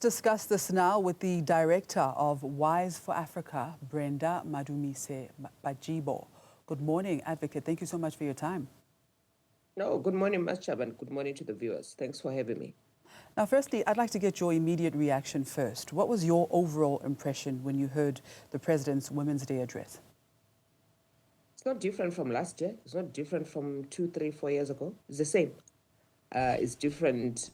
Discuss this now with the director of Wise for Africa, Brenda Madumise-Pajibo. Good morning, Advocate. Thank you so much for your time. No, good morning, Maschab, and good morning to the viewers. Thanks for having me. Now, firstly, I'd like to get your immediate reaction first. What was your overall impression when you heard the President's Women's Day address? It's not different from last year. It's not different from 2, 3, 4 years ago. It's the same. It's different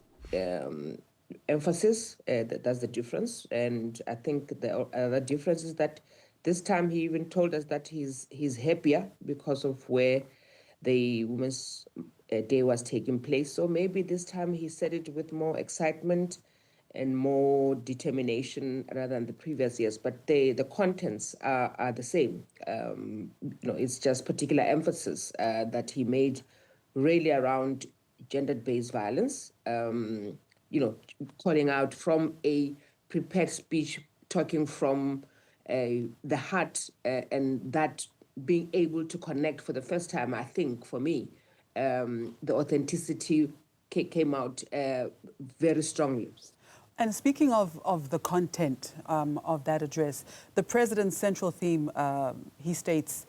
emphasis. That's the difference. And I think the other difference is that this time he even told us that he's happier because of where the Women's Day was taking place. So maybe this time he said it with more excitement and more determination rather than the previous years. But the contents are the same. It's just particular emphasis that he made really around gender-based violence, calling out from a prepared speech, talking from the heart, and that being able to connect for the first time, I think, for me, the authenticity came out very strongly. And speaking of the content of that address, the President's central theme, he states,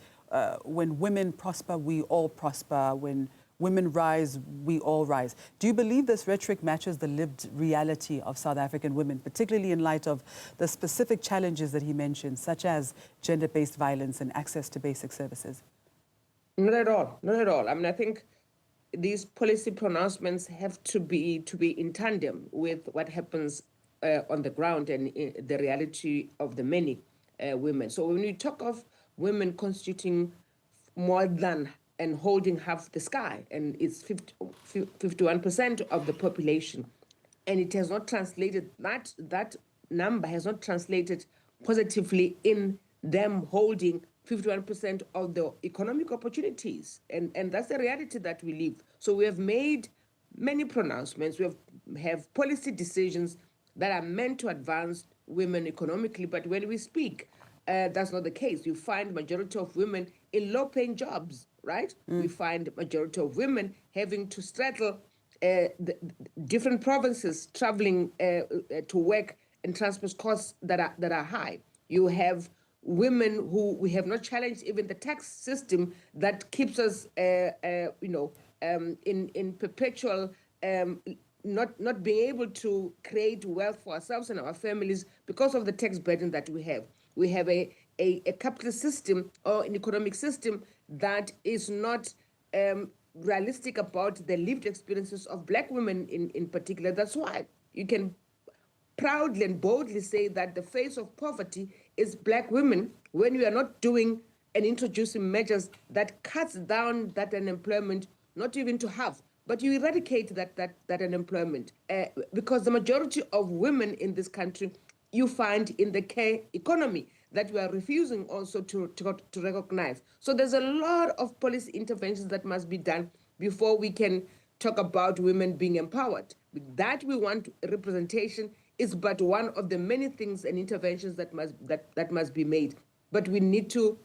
when women prosper, we all prosper. When women rise, we all rise. Do you believe this rhetoric matches the lived reality of South African women, particularly in light of the specific challenges that he mentioned, such as gender-based violence and access to basic services? Not at all. Not at all. I mean, I think these policy pronouncements have to be in tandem with what happens on the ground and the reality of the many women. So when you talk of women constituting more than and holding half the sky, and it's 51% of the population, and it has not translated, that number has not translated positively in them holding 51% of the economic opportunities. And that's the reality that we live. So we have made many pronouncements. We have policy decisions that are meant to advance women economically. But when we speak, that's not the case. You find majority of women in low-paying jobs, right? We find majority of women having to straddle the different provinces, traveling to work, and transport costs that are high. You have women who we have not challenged even the tax system that keeps us, in perpetual not being able to create wealth for ourselves and our families because of the tax burden that we have. We have a capitalist system or an economic system that is not realistic about the lived experiences of Black women in particular. That's why you can proudly and boldly say that the face of poverty is Black women when we are not doing and introducing measures that cuts down that unemployment, not even to half, but you eradicate that unemployment. Because the majority of women in this country you find in the care economy that we are refusing also to recognize. So there's a lot of policy interventions that must be done before we can talk about women being empowered. That we want representation is but one of the many things and interventions that must be made. But we need to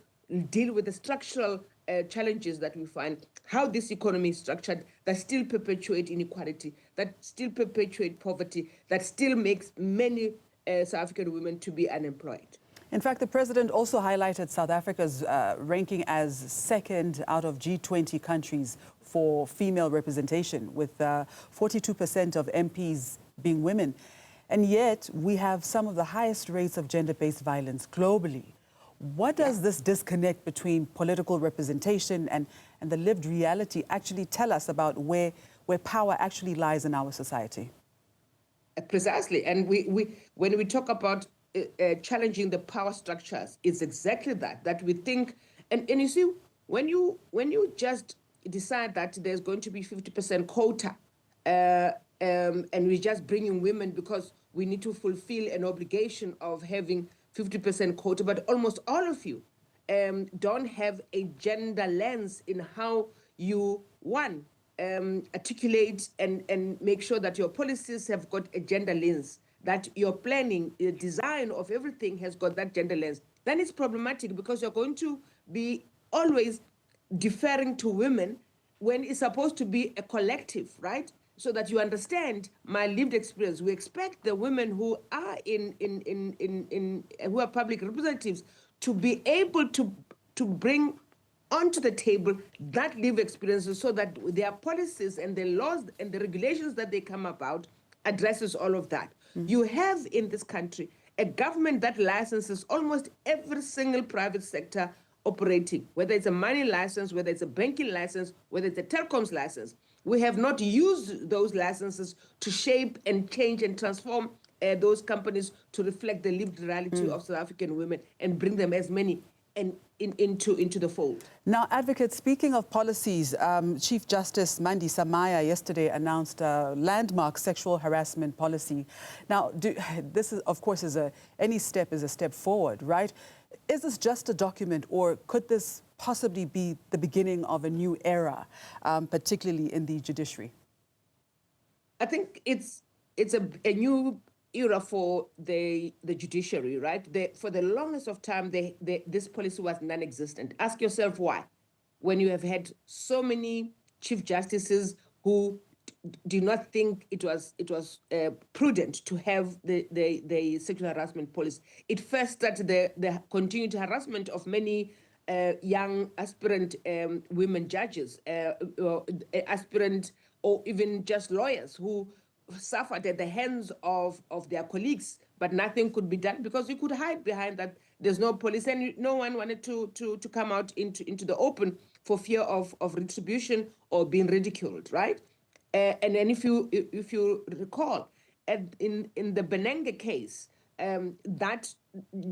deal with the structural challenges that we find, how this economy is structured, that still perpetuate inequality, that still perpetuate poverty, that still makes many South African women to be unemployed. In fact, the President also highlighted South Africa's ranking as second out of G20 countries for female representation, with 42% of MPs being women. And yet, we have some of the highest rates of gender-based violence globally. What does this disconnect between political representation and the lived reality actually tell us about where power actually lies in our society? Precisely. And when we talk about challenging the power structures, it's exactly that we think, and you see, when you just decide that there's going to be 50% quota, and we just bring in women because we need to fulfill an obligation of having 50% quota, but almost all of you don't have a gender lens in how you, articulate and make sure that your policies have got a gender lens, that your planning, the design of everything has got that gender lens. Then it's problematic because you're going to be always deferring to women when it's supposed to be a collective, right? so that you understand my lived experience. We expect the women who are who are public representatives to be able to bring onto the table that lived experiences so that their policies and the laws and the regulations that they come about addresses all of that. You have in this country a government that licenses almost every single private sector operating, whether it's a money license, whether it's a banking license, whether it's a telecoms license. We have not used those licenses to shape and change and transform those companies to reflect the lived reality of South African women and bring them as many into the fold. Now, Advocate, speaking of policies, Chief Justice Mandi Samaya yesterday announced a landmark sexual harassment policy. Now, this is, of course, any step is a step forward, right? Is this just a document, or could this possibly be the beginning of a new era, particularly in the judiciary? I think it's a new era for the judiciary, right? For the longest of time, this policy was non-existent. Ask yourself why. When you have had so many chief justices who do not think it was prudent to have the sexual harassment policy. It first started the continued harassment of many young aspirant women judges, aspirant or even just lawyers who suffered at the hands of their colleagues, but nothing could be done because you could hide behind that. There's no police, and no one wanted to come out into the open for fear of retribution or being ridiculed, right? And then if you recall, in the Benenge case, that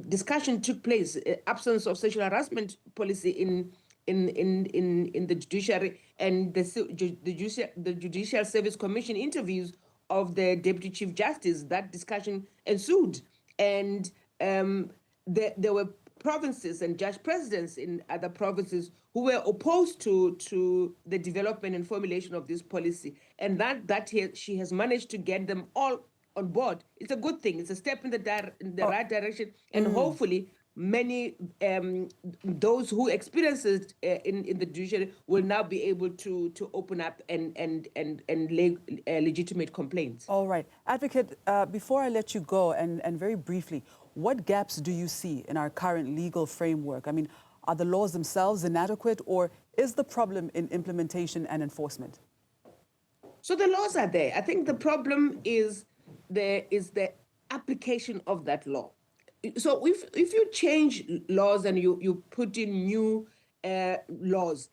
discussion took place, absence of sexual harassment policy in the judiciary, and the Judicial Service Commission interviews of the Deputy Chief Justice. That discussion ensued, and there were provinces and judge presidents in other provinces who were opposed to the development and formulation of this policy, and that she has managed to get them all on board. It's a good thing. It's a step in the right direction, and hopefully many those who experienced it in the judiciary will now be able to open up and lay legitimate complaints. All right. Advocate, before I let you go, and very briefly, what gaps do you see in our current legal framework? I mean, are the laws themselves inadequate, or is the problem in implementation and enforcement? So the laws are there. I think the problem is the application of that law. So if you change laws and you put in new laws,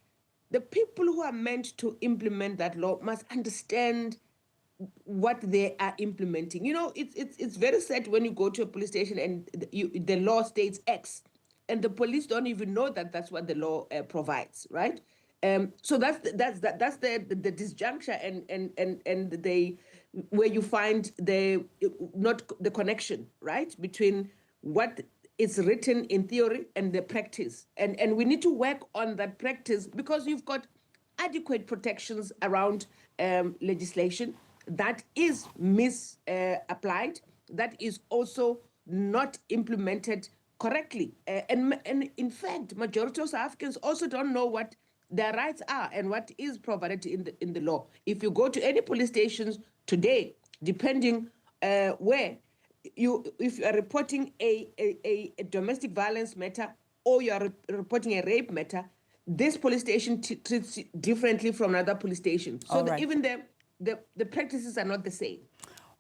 the people who are meant to implement that law must understand what they are implementing. You know, it's very sad when you go to a police station and the law states X, and the police don't even know that that's what the law provides, right? So that's the disjuncture and where you find not the connection, right, between what is written in theory and the practice, and we need to work on that practice, because you've got adequate protections around legislation that is misapplied, that is also not implemented correctly, and in fact, majority of South Africans also don't know what their rights are and what is provided in the law. If you go to any police stations today, depending where if you are reporting a domestic violence matter or you are reporting a rape matter, this police station treats differently from another police station. So even the practices are not the same.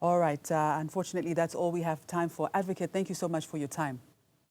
All right. Unfortunately, that's all we have time for. Advocate, thank you so much for your time.